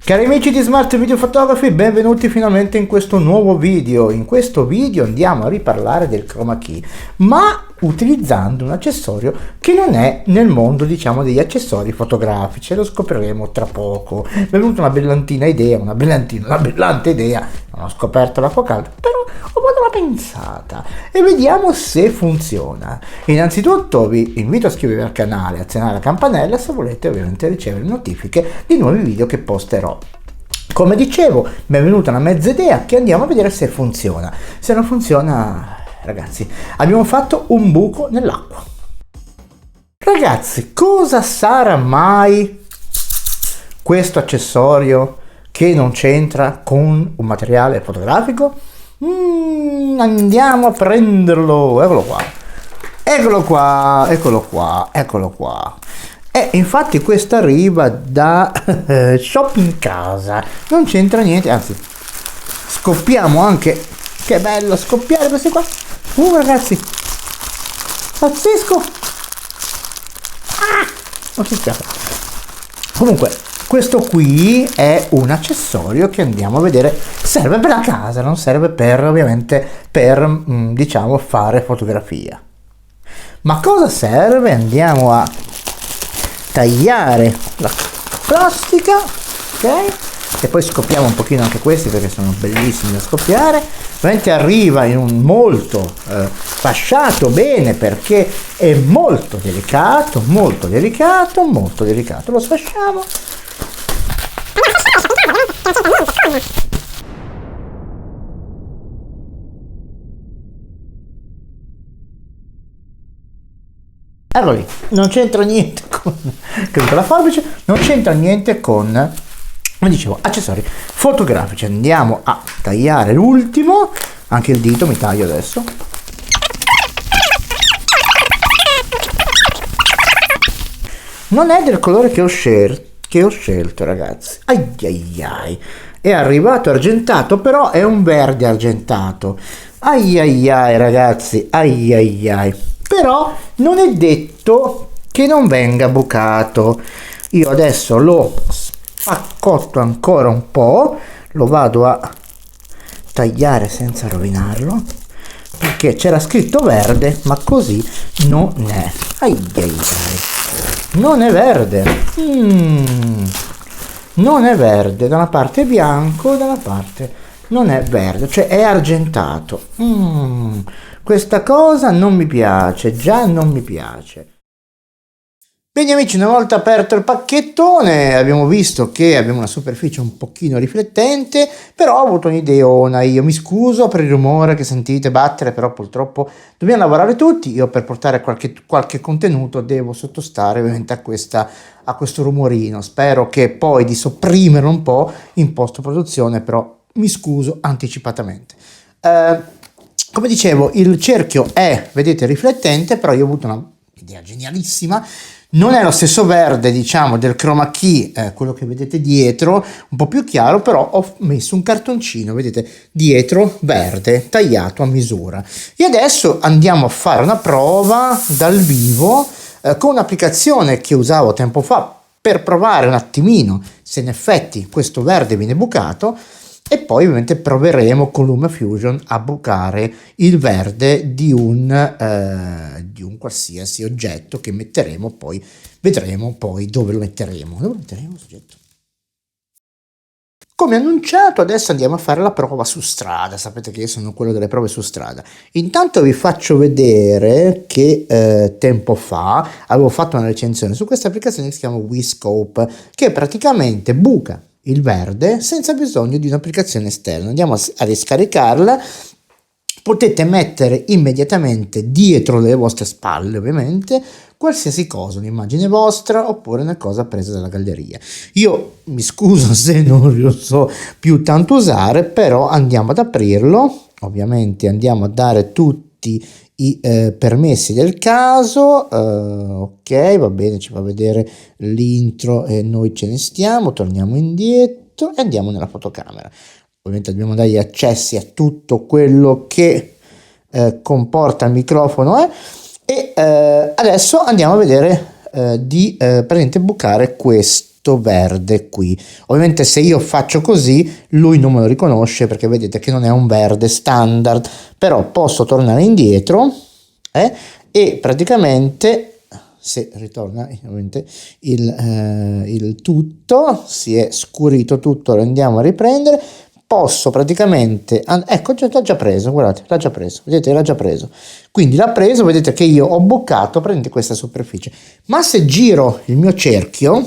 Cari amici di Smart Video Photography, benvenuti finalmente in questo nuovo video. In questo video andiamo a riparlare del chroma key, ma utilizzando un accessorio che non è nel mondo, diciamo, degli accessori fotografici. Lo scopriremo tra poco. Mi è venuta una brillante idea. Non ho scoperto l'acqua calda, però ho fatto una pensata e vediamo se funziona. Innanzitutto vi invito a iscrivervi al canale, azionare la campanella se volete ovviamente ricevere notifiche di nuovi video che posterò. Come dicevo, mi è venuta una mezza idea che andiamo a vedere se funziona. Se non funziona, ragazzi, abbiamo fatto un buco nell'acqua. Ragazzi, cosa sarà mai questo accessorio che non c'entra con un materiale fotografico? Andiamo a prenderlo. Eccolo qua. E infatti questo arriva da Shopping Casa, non c'entra niente, anzi scoppiamo anche. Che bello scoppiare questi qua. Ragazzi, pazzesco. Non si schiaffa. Comunque questo qui è un accessorio che andiamo a vedere. Serve per la casa, non serve per, ovviamente, per diciamo fare fotografia. Ma cosa serve? Andiamo a tagliare la plastica, ok? E poi scoppiamo un pochino anche questi perché sono bellissimi da scoppiare. Ovviamente arriva in un molto fasciato bene perché è molto delicato. Lo sfasciamo. Eccolo lì, non c'entra niente con la forbice, non c'entra niente con, come dicevo, accessori fotografici. Andiamo a tagliare l'ultimo, anche il dito mi taglio adesso. Non è del colore che ho scelto, ragazzi. Ai. È arrivato argentato, però è un verde argentato. Ai, ragazzi, ai. Però non è detto che non venga bucato. Io adesso lo spaccotto ancora un po', lo vado a tagliare senza rovinarlo, perché c'era scritto verde, ma così non è. Ai. Non è verde. Non è verde, da una parte è bianco, da una parte non è verde, cioè è argentato. Questa cosa non mi piace, già non mi piace. Bene amici, una volta aperto il pacchettone abbiamo visto che abbiamo una superficie un pochino riflettente, però ho avuto un'ideona. Io mi scuso per il rumore che sentite battere, però purtroppo dobbiamo lavorare tutti. Io per portare qualche contenuto devo sottostare ovviamente a questo rumorino. Spero che poi di sopprimerlo un po' in post produzione, però mi scuso anticipatamente. Come dicevo, il cerchio è, vedete, riflettente, però io ho avuto un'idea genialissima. Non è lo stesso verde, diciamo, del chroma key, quello che vedete dietro, un po' più chiaro, però ho messo un cartoncino, vedete, dietro verde, tagliato a misura. E adesso andiamo a fare una prova dal vivo con un'applicazione che usavo tempo fa per provare un attimino se in effetti questo verde viene bucato. E poi ovviamente proveremo con LumaFusion a bucare il verde di un qualsiasi oggetto che metteremo, poi vedremo poi dove lo metteremo. Dove metteremo il soggetto? Come annunciato, adesso andiamo a fare la prova su strada. Sapete che io sono quello delle prove su strada. Intanto vi faccio vedere che tempo fa avevo fatto una recensione su questa applicazione che si chiama WeScope, che praticamente buca il verde senza bisogno di un'applicazione esterna. Andiamo a riscaricarla. Potete mettere immediatamente dietro le vostre spalle, ovviamente, qualsiasi cosa, un'immagine vostra oppure una cosa presa dalla galleria. Io mi scuso se non lo so più tanto usare, però andiamo ad aprirlo. Ovviamente andiamo a dare tutti i permessi del caso. Ok, va bene, ci fa vedere l'intro e noi ce ne stiamo. Torniamo indietro e andiamo nella fotocamera. Ovviamente dobbiamo dare gli accessi a tutto quello che comporta il microfono e adesso andiamo a vedere di praticamente bucare questo questo verde qui. Ovviamente se io faccio così lui non me lo riconosce perché vedete che non è un verde standard, però posso tornare indietro e praticamente se ritorna ovviamente il tutto si è scurito tutto, lo andiamo a riprendere. Posso praticamente, ecco, l'ha già preso, guardate, l'ha già preso, vedete, l'ha già preso. Quindi l'ha preso, vedete che io ho bucato praticamente questa superficie. Ma se giro il mio cerchio,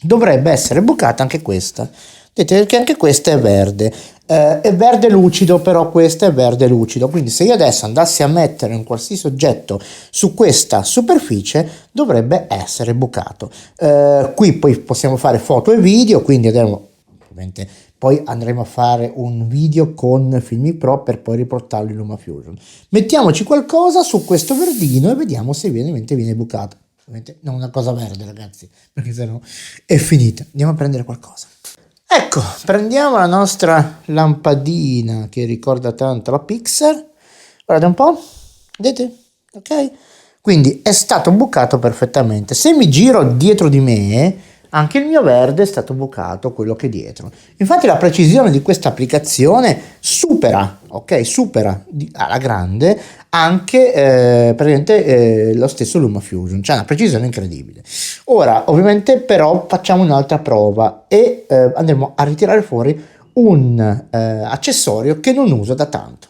dovrebbe essere bucata anche questa. Vedete che anche questa è verde. È verde lucido, però questa è verde lucido. Quindi se io adesso andassi a mettere un qualsiasi oggetto su questa superficie, dovrebbe essere bucato. Qui poi possiamo fare foto e video, quindi andiamo, ovviamente, poi andremo a fare un video con Filmic Pro per poi riportarlo in LumaFusion. Mettiamoci qualcosa su questo verdino e vediamo se viene bucato. Ovviamente non una cosa verde, ragazzi, perché sennò è finita. Andiamo a prendere qualcosa. Ecco, prendiamo la nostra lampadina che ricorda tanto la Pixar. Guardate un po', vedete? Ok? Quindi è stato bucato perfettamente. Se mi giro dietro di me, anche il mio verde è stato bucato, quello che è dietro. Infatti la precisione di questa applicazione supera, ok? Supera alla grande anche praticamente lo stesso LumaFusion, c'è una precisione incredibile. Ora ovviamente però facciamo un'altra prova e andremo a ritirare fuori un accessorio che non uso da tanto.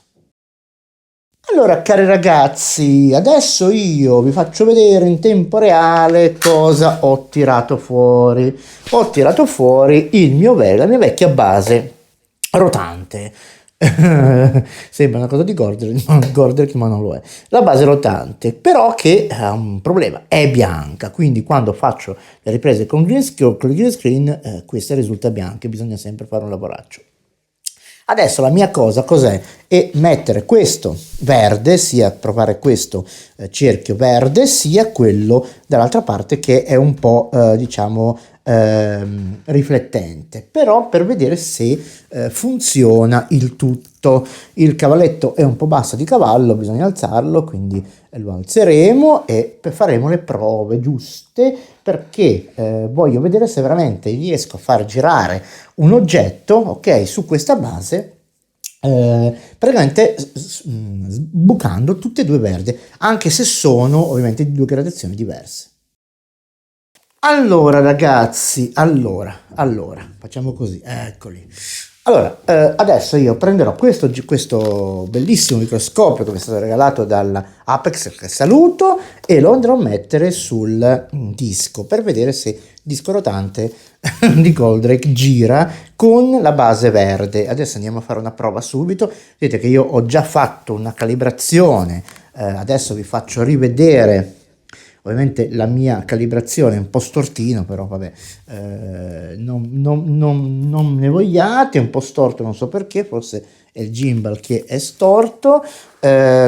Allora, cari ragazzi, adesso io vi faccio vedere in tempo reale cosa ho tirato fuori. Ho tirato fuori la mia vecchia base rotante. Sembra una cosa di Gordel, ma non lo è. La base rotante, però che ha un problema, è bianca, quindi quando faccio le riprese con il green screen, questa risulta bianca, bisogna sempre fare un lavoraccio. Adesso la mia cosa cos'è? È mettere questo verde, sia provare questo cerchio verde, sia quello dall'altra parte che è un po' diciamo riflettente, però per vedere se funziona il tutto. Il cavalletto è un po' basso di cavallo, bisogna alzarlo, quindi lo alzeremo e faremo le prove giuste perché voglio vedere se veramente riesco a far girare un oggetto, ok, su questa base praticamente bucando tutte e due verdi, anche se sono ovviamente di due gradazioni diverse. Allora ragazzi, allora, facciamo così, eccoli. Allora, adesso io prenderò questo bellissimo microscopio che mi è stato regalato dalla Apex, che saluto, e lo andrò a mettere sul disco per vedere se il disco rotante di Goldrake gira con la base verde. Adesso andiamo a fare una prova subito. Vedete che io ho già fatto una calibrazione, adesso vi faccio rivedere. Ovviamente la mia calibrazione è un po' stortino, però vabbè, non ne vogliate, è un po' storto, non so perché, forse è il gimbal che è storto,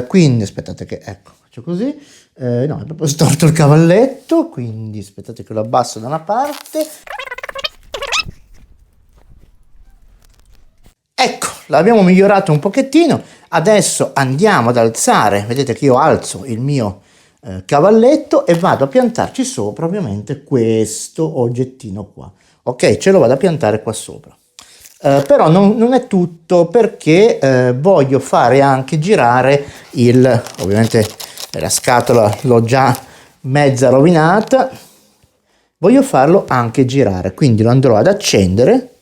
quindi aspettate che, ecco, faccio così, no, è proprio storto il cavalletto, quindi aspettate che lo abbasso da una parte. Ecco, l'abbiamo migliorato un pochettino, adesso andiamo ad alzare, vedete che io alzo il mio cavalletto e vado a piantarci sopra ovviamente questo oggettino qua, ok, ce lo vado a piantare qua sopra, però non è tutto perché voglio fare anche girare ovviamente la scatola l'ho già mezza rovinata, voglio farlo anche girare, quindi lo andrò ad accendere,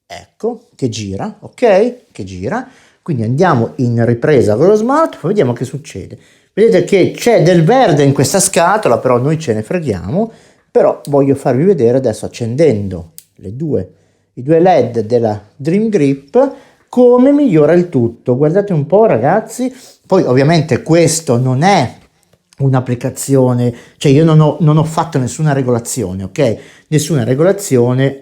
ecco che gira, ok, che gira, quindi andiamo in ripresa con lo smartphone, vediamo che succede. Vedete che c'è del verde in questa scatola, però noi ce ne freghiamo, però voglio farvi vedere adesso accendendo i due LED della Dream Grip come migliora il tutto. Guardate un po' ragazzi, poi ovviamente questo non è un'applicazione, cioè io non ho fatto nessuna regolazione, ok? Nessuna regolazione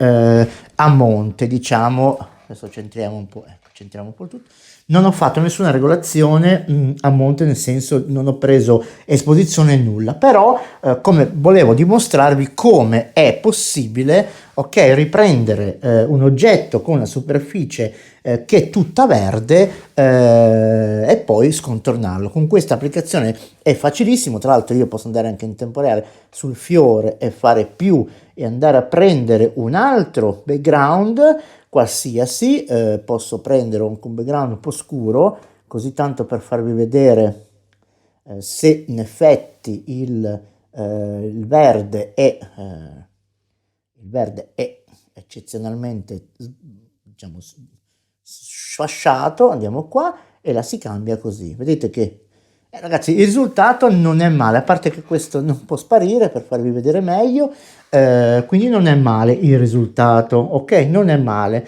a monte, diciamo, adesso centriamo un po', ecco, centriamo un po' tutto. Non ho fatto nessuna regolazione a monte, nel senso non ho preso esposizione nulla, però come volevo dimostrarvi come è possibile, ok, riprendere un oggetto con la superficie che è tutta verde e poi scontornarlo. Con questa applicazione è facilissimo, tra l'altro io posso andare anche in tempo reale sul fiore e fare più e andare a prendere un altro background qualsiasi, posso prendere un background un po' scuro, così tanto per farvi vedere se in effetti il verde è eccezionalmente, diciamo, sfasciato. Andiamo qua e la si cambia così. Vedete che, ragazzi, il risultato non è male, a parte che questo non può sparire per farvi vedere meglio, quindi non è male il risultato, ok? Non è male.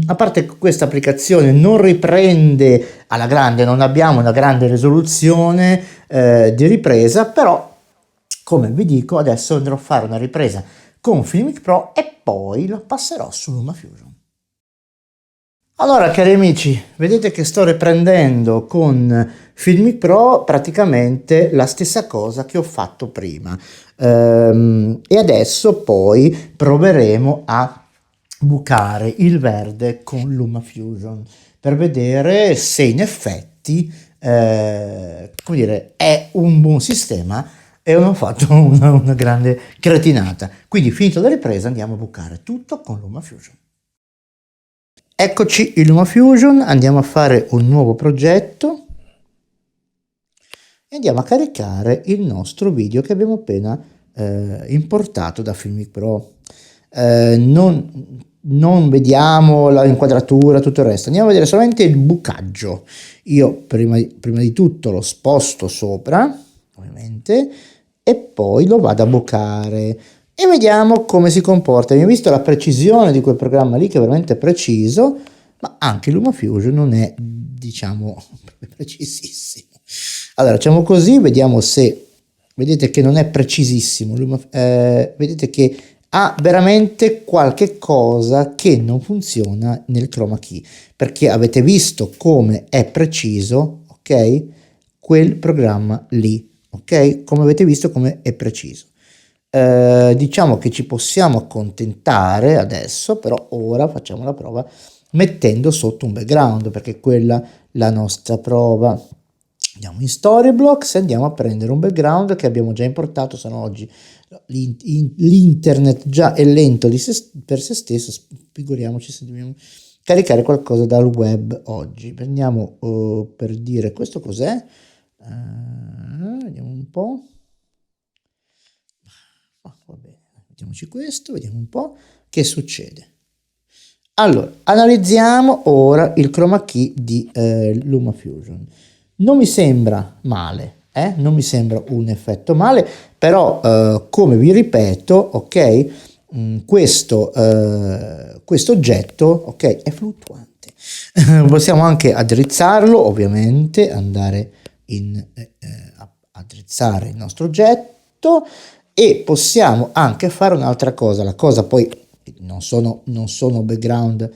A parte che questa applicazione non riprende alla grande, non abbiamo una grande risoluzione di ripresa, però come vi dico adesso andrò a fare una ripresa con Filmic Pro e poi la passerò su LumaFusion. Allora cari amici, vedete che sto riprendendo con Filmic Pro praticamente la stessa cosa che ho fatto prima, e adesso poi proveremo a bucare il verde con LumaFusion per vedere se in effetti come dire, è un buon sistema e non ho fatto una grande cretinata. Quindi finito la ripresa andiamo a bucare tutto con LumaFusion. Eccoci in LumaFusion, andiamo a fare un nuovo progetto e andiamo a caricare il nostro video che abbiamo appena importato da Filmic Pro. Non vediamo la inquadratura, tutto il resto, andiamo a vedere solamente il bucaggio. Io prima di tutto lo sposto sopra, ovviamente, e poi lo vado a bucare e vediamo come si comporta. Abbiamo visto la precisione di quel programma lì che è veramente preciso, ma anche LumaFusion non è, diciamo, precisissimo. Allora facciamo così, vediamo se vedete che non è precisissimo, vedete che ha veramente qualche cosa che non funziona nel chroma key, perché avete visto come è preciso, ok, quel programma lì, ok, come avete visto come è preciso. Diciamo che ci possiamo accontentare adesso, però ora facciamo la prova mettendo sotto un background, perché quella è la nostra prova. Andiamo in Storyblocks e andiamo a prendere un background che abbiamo già importato, se no oggi l'internet già è lento per se stesso, figuriamoci se dobbiamo caricare qualcosa dal web oggi. Prendiamo per dire questo cos'è, vediamo un po'. Va bene, mettiamoci questo, vediamo un po' che succede. Allora, analizziamo ora il chroma key di LumaFusion. Non mi sembra male, non mi sembra un effetto male, però come vi ripeto, ok, questo oggetto, ok, è fluttuante. Possiamo anche addrizzarlo, ovviamente, andare a addrizzare il nostro oggetto e possiamo anche fare un'altra cosa. La cosa poi non sono background,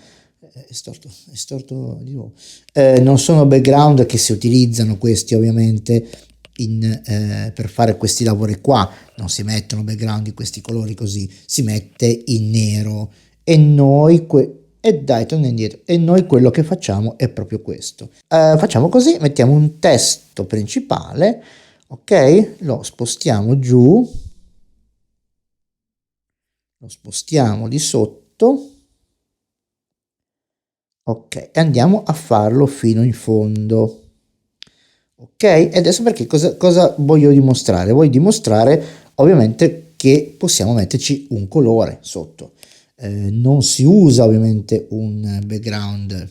di nuovo. Non sono background che si utilizzano questi ovviamente per fare questi lavori qua, non si mettono background di questi colori così, si mette in nero e noi dai, torna indietro, e noi quello che facciamo è proprio questo. Facciamo così, mettiamo un testo principale, ok, lo spostiamo giù, lo spostiamo di sotto, ok, e andiamo a farlo fino in fondo. Ok, e adesso perché cosa voglio dimostrare? Voglio dimostrare ovviamente che possiamo metterci un colore sotto. Non si usa ovviamente un background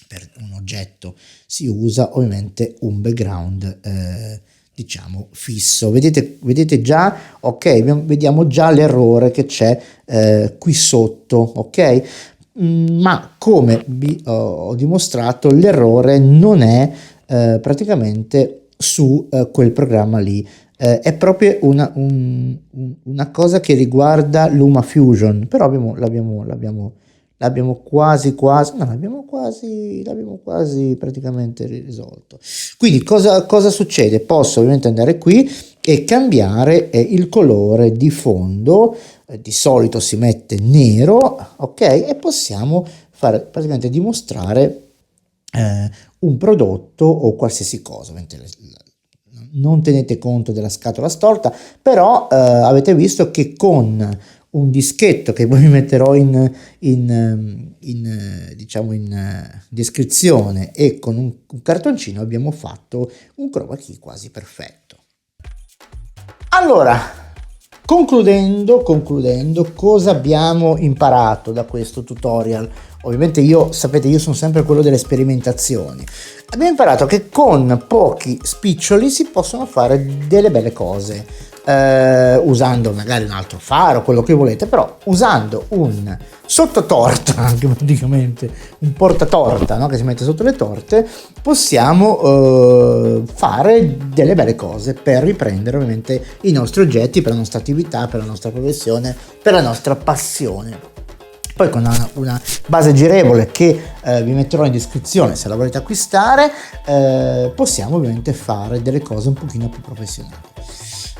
per un oggetto, si usa ovviamente un background diciamo fisso. Vedete già, ok, vediamo già l'errore che c'è qui sotto, ok? Ma come vi ho dimostrato, l'errore non è praticamente su quel programma lì, è proprio una cosa che riguarda LumaFusion, però l'abbiamo quasi praticamente risolto. Quindi cosa succede? Posso ovviamente andare qui e cambiare il colore di fondo. Di solito si mette nero, ok, e possiamo fare praticamente dimostrare un prodotto o qualsiasi cosa. Non tenete conto della scatola storta, però avete visto che con un dischetto che poi vi metterò diciamo in descrizione e con un cartoncino abbiamo fatto un chroma key quasi perfetto. Allora, concludendo, cosa abbiamo imparato da questo tutorial? Ovviamente sapete, io sono sempre quello delle sperimentazioni. Abbiamo imparato che con pochi spiccioli si possono fare delle belle cose, usando magari un altro faro, quello che volete, però usando un sottotorta, anche praticamente un portatorta, no? Che si mette sotto le torte, possiamo fare delle belle cose per riprendere ovviamente i nostri oggetti, per la nostra attività, per la nostra professione, per la nostra passione. Poi con una base girevole che vi metterò in descrizione se la volete acquistare, possiamo ovviamente fare delle cose un pochino più professionali.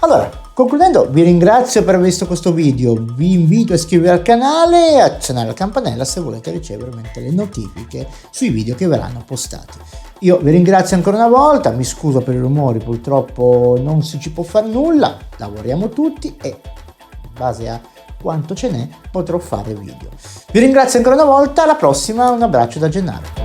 Allora, concludendo, vi ringrazio per aver visto questo video, vi invito a iscrivervi al canale e accennare la campanella se volete ricevere le notifiche sui video che verranno postati. Io vi ringrazio ancora una volta, mi scuso per i rumori, purtroppo non ci può fare nulla, lavoriamo tutti e in base a quanto ce n'è potrò fare video. Vi ringrazio ancora una volta, alla prossima, un abbraccio da Gennaro.